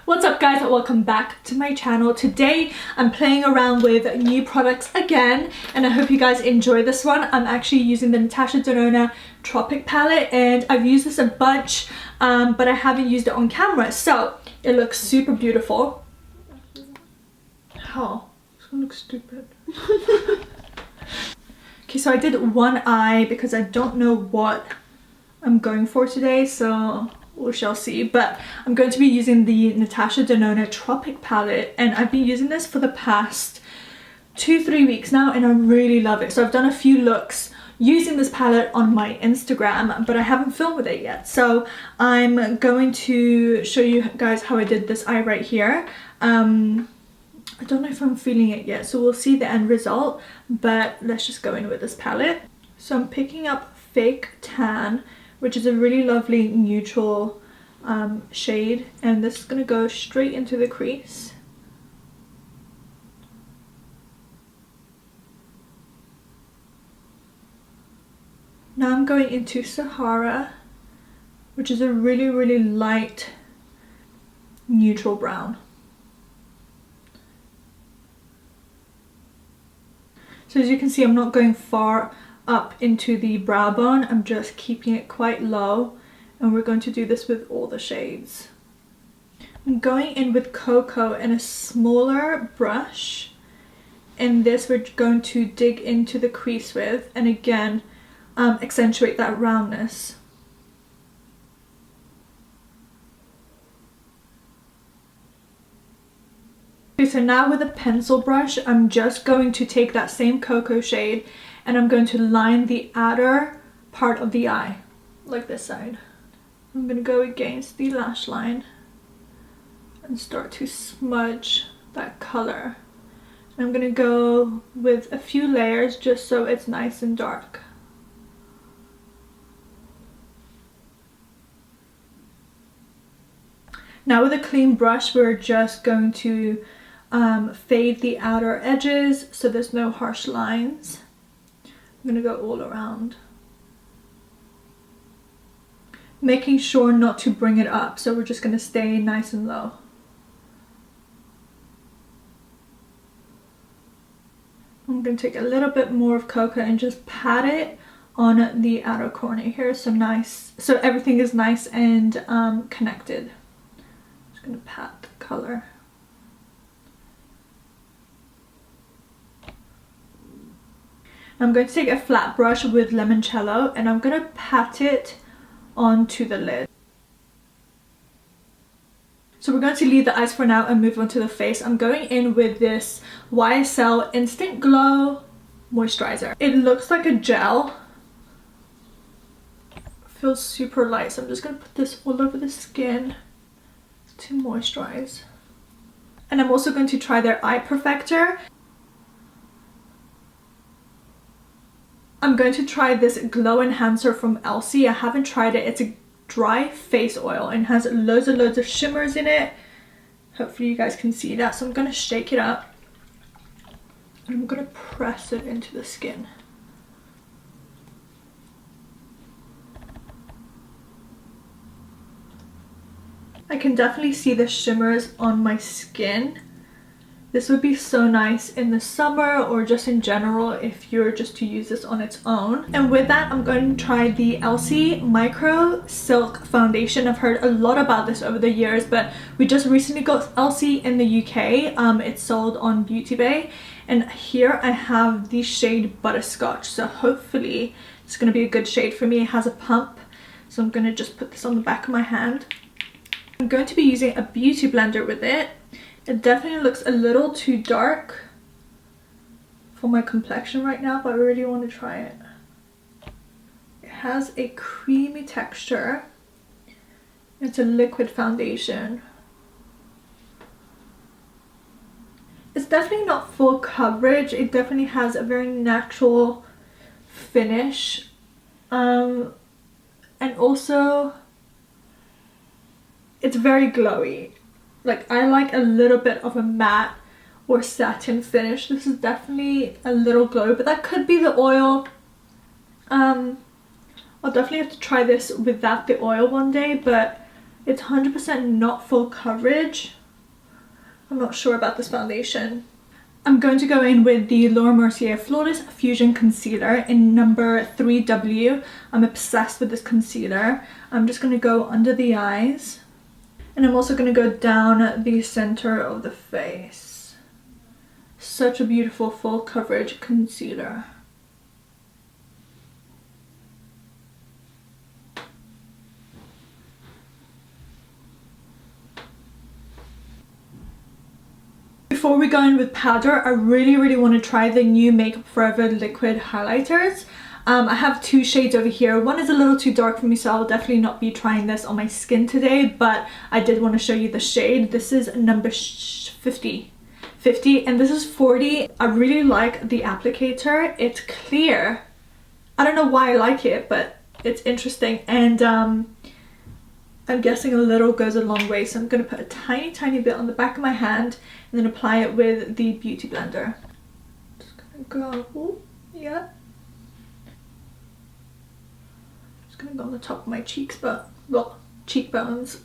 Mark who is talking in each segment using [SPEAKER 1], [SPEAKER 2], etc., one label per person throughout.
[SPEAKER 1] What's up guys, welcome back to my channel. Today I'm playing around with new products again and I hope you guys enjoy this one. I'm actually using the Natasha Denona Tropic palette and I've used this a bunch but I haven't used it on camera, so it looks super beautiful. Oh, it's gonna look stupid. Okay, so I did one eye because I don't know what I'm going for today, so we shall see. But I'm going to be using the Natasha Denona Tropic palette and I've been using this for the past 2-3 weeks now and I really love it. So I've done a few looks using this palette on my Instagram but I haven't filmed with it yet, so I'm going to show you guys how I did this eye right here. I don't know if I'm feeling it yet, so we'll see the end result, but let's just go in with this palette. So I'm picking up Fake Tan, which is a really lovely neutral shade, and this is going to go straight into the crease. Now I'm going into Sahara, which is a really light neutral brown. So as you can see, I'm not going far up into the brow bone, I'm just keeping it quite low, and we're going to do this with all the shades. I'm going in with Cocoa and a smaller brush, and this we're going to dig into the crease with, and again accentuate that roundness. Okay, so now with a pencil brush, I'm just going to take that same Cocoa shade and I'm going to line the outer part of the eye, like this side. I'm going to go against the lash line and start to smudge that color. I'm going to go with a few layers just so it's nice and dark. Now with a clean brush, we're just going to fade the outer edges so there's no harsh lines. I'm going to go all around, making sure not to bring it up, so we're just going to stay nice and low. I'm going to take a little bit more of Cocoa and just pat it on the outer corner here, so everything is nice and connected. Just going to pat the color. I'm going to take a flat brush with Limoncello and I'm going to pat it onto the lid. So we're going to leave the eyes for now and move on to the face. I'm going in with this YSL Instant Glow Moisturizer. It looks like a gel. It feels super light, so I'm just going to put this all over the skin to moisturize. And I'm also going to try their Eye Perfector. I'm going to try this Glow Enhancer from Elsie. I haven't tried it. It's a dry face oil and has loads of shimmers in it. Hopefully you guys can see that. So I'm going to shake it up and I'm going to press it into the skin. I can definitely see the shimmers on my skin. This would be so nice in the summer or just in general if you're just to use this on its own. And with that, I'm going to try the Elsie Micro Silk Foundation. I've heard a lot about this over the years, but we just recently got Elsie in the UK. It's sold on Beauty Bay. And here I have the shade Butterscotch. So hopefully it's going to be a good shade for me. It has a pump. So I'm going to just put this on the back of my hand. I'm going to be using a beauty blender with it. It definitely looks a little too dark for my complexion right now, but I really want to try it. It has a creamy texture. It's a liquid foundation. It's definitely not full coverage. It definitely has a very natural finish. And also, it's very glowy. Like, I like a little bit of a matte or satin finish. This is definitely a little glow, but that could be the oil. I'll definitely have to try this without the oil one day, but it's 100% not full coverage. I'm not sure about this foundation. I'm going to go in with the Laura Mercier Flawless Fusion Concealer in number 3W. I'm obsessed with this concealer. I'm just going to go under the eyes. And I'm also going to go down the center of the face. Such a beautiful full coverage concealer. Before we go in with powder, I really want to try the new Makeup Forever liquid highlighters. I have two shades over here. One is a little too dark for me, so I'll definitely not be trying this on my skin today, but I did want to show you the shade. This is number 50, and this is 40. I really like the applicator. It's clear. I don't know why I like it, but it's interesting, and I'm guessing a little goes a long way, so I'm going to put a tiny bit on the back of my hand and then apply it with the Beauty Blender. Just going to go, ooh, yeah. Just going to go on the top of my cheeks, but, well, cheekbones.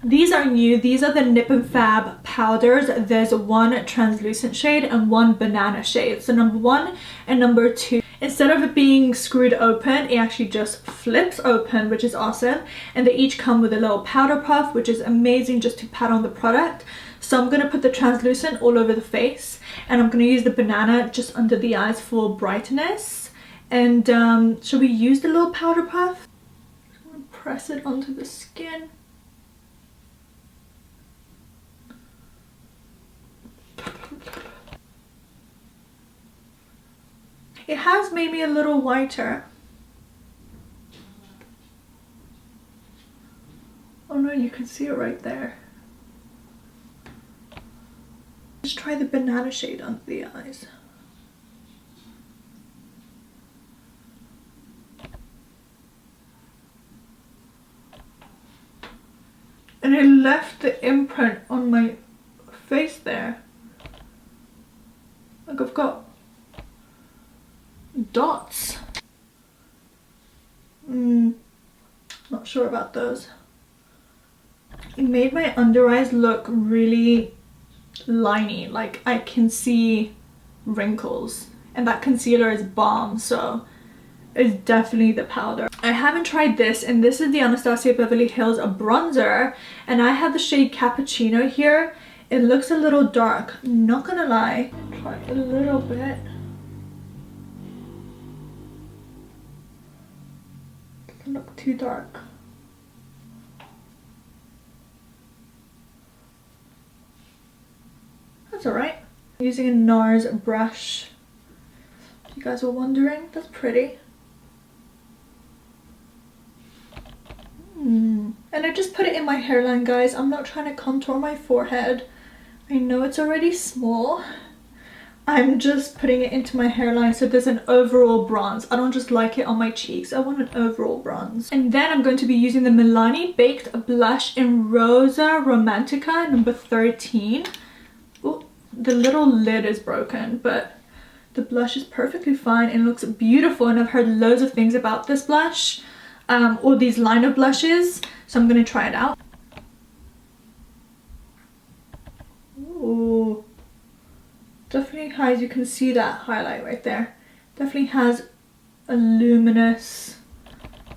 [SPEAKER 1] These are new. These are the Nip and Fab powders. There's one translucent shade and one banana shade. So number 1 and number 2. Instead of it being screwed open, it actually just flips open, which is awesome. And they each come with a little powder puff, which is amazing just to pat on the product. So I'm going to put the translucent all over the face. And I'm going to use the banana just under the eyes for brightness. And should we use the little powder puff? I'm going to press it onto the skin. It has made me a little whiter. Oh no, you can see it right there. Let's try the banana shade under the eyes. And it left the imprint on my face there. Like I've got dots. Not sure about those. It made my under eyes look really liney, like I can see wrinkles, and that concealer is bomb, so it's definitely the powder. I haven't tried this, and this is the Anastasia Beverly Hills bronzer, and I have the shade Cappuccino here. It looks a little dark, not gonna lie. Try a little bit. Doesn't look too dark. That's alright. I'm using a NARS brush. If you guys were wondering, that's pretty. And I just put it in my hairline, guys. I'm not trying to contour my forehead. I know it's already small. I'm just putting it into my hairline so there's an overall bronze. I don't just like it on my cheeks. I want an overall bronze. And then I'm going to be using the Milani Baked Blush in Rosa Romantica, number 13. Oh, the little lid is broken, but the blush is perfectly fine and looks beautiful. And I've heard loads of things about this blush, or these line of blushes. So I'm going to try it out. Ooh. Definitely has, you can see that highlight right there. Definitely has a luminous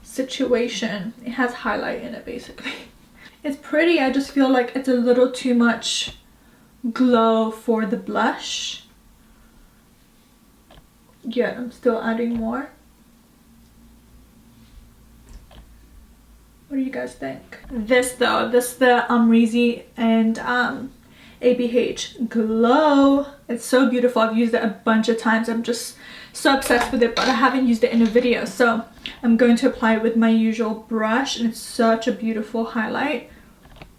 [SPEAKER 1] situation. It has highlight in it basically. It's pretty, I just feel like it's a little too much glow for the blush. Yeah, I'm still adding more. What do you guys think? This though, this is the Amrezy and ABH Glow. It's so beautiful. I've used it a bunch of times. I'm just so obsessed with it, but I haven't used it in a video, so I'm going to apply it with my usual brush, and it's such a beautiful highlight.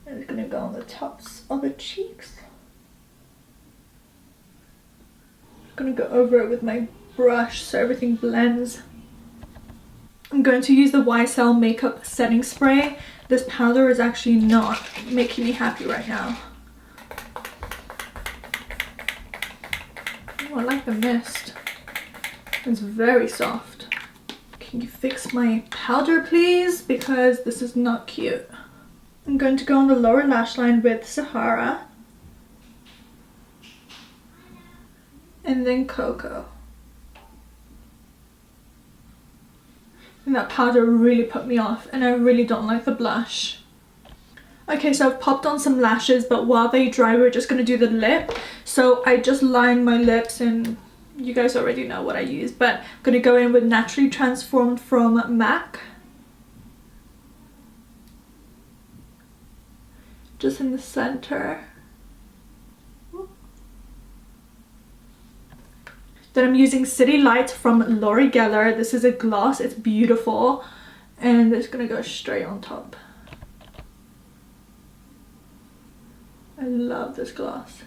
[SPEAKER 1] And it's gonna go on the tops of the cheeks. I'm gonna go over it with my brush so everything blends. I'm going to use the YSL Makeup Setting Spray. This powder is actually not making me happy right now. Oh, I like the mist. It's very soft. Can you fix my powder, please? Because this is not cute. I'm going to go on the lower lash line with Sahara. And then Cocoa. And that powder really put me off, and I really don't like the blush. Okay, so I've popped on some lashes, but while they dry, we're just going to do the lip. So I just lined my lips, and you guys already know what I use, but I'm going to go in with Naturally Transformed from MAC. Just in the center. Then I'm using City Lights from Laura Geller. This is a gloss, it's beautiful, and it's gonna go straight on top. I love this gloss.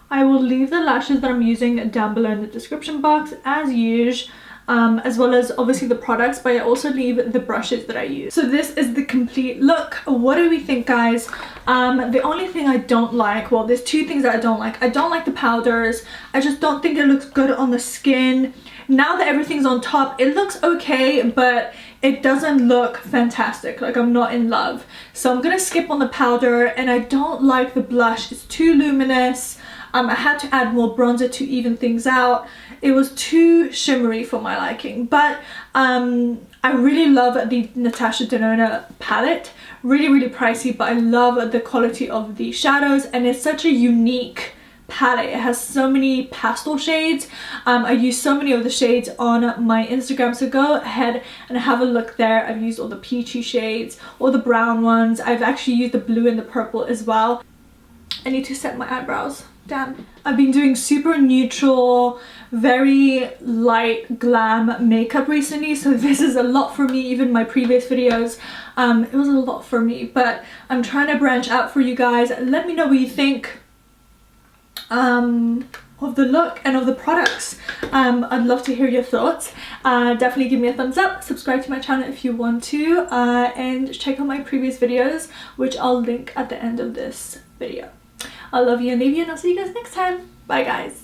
[SPEAKER 1] I will leave the lashes that I'm using down below in the description box as usual. As well as obviously the products, but I also leave the brushes that I use. So this is the complete look. What do we think, guys? The only thing I don't like, well, there's two things that I don't like. I don't like the powders. I just don't think it looks good on the skin. Now that everything's on top, it looks okay, but it doesn't look fantastic. Like, I'm not in love. So I'm gonna skip on the powder, and I don't like the blush. It's too luminous. I had to add more bronzer to even things out. It was too shimmery for my liking, but I really love the Natasha Denona palette. Really, really pricey, but I love the quality of the shadows, and it's such a unique palette. It has so many pastel shades. I use so many of the shades on my Instagram, so go ahead and have a look there. I've used all the peachy shades, all the brown ones. I've actually used the blue and the purple as well. I need to set my eyebrows. Damn. I've been doing super neutral, very light glam makeup recently, so this is a lot for me. Even my previous videos, it was a lot for me, but I'm trying to branch out for you guys. Let me know what you think of the look and of the products. I'd love to hear your thoughts. Definitely give me a thumbs up, subscribe to my channel if you want to, and check out my previous videos, which I'll link at the end of this video. I love you and leave you, and I'll see you guys next time. Bye, guys.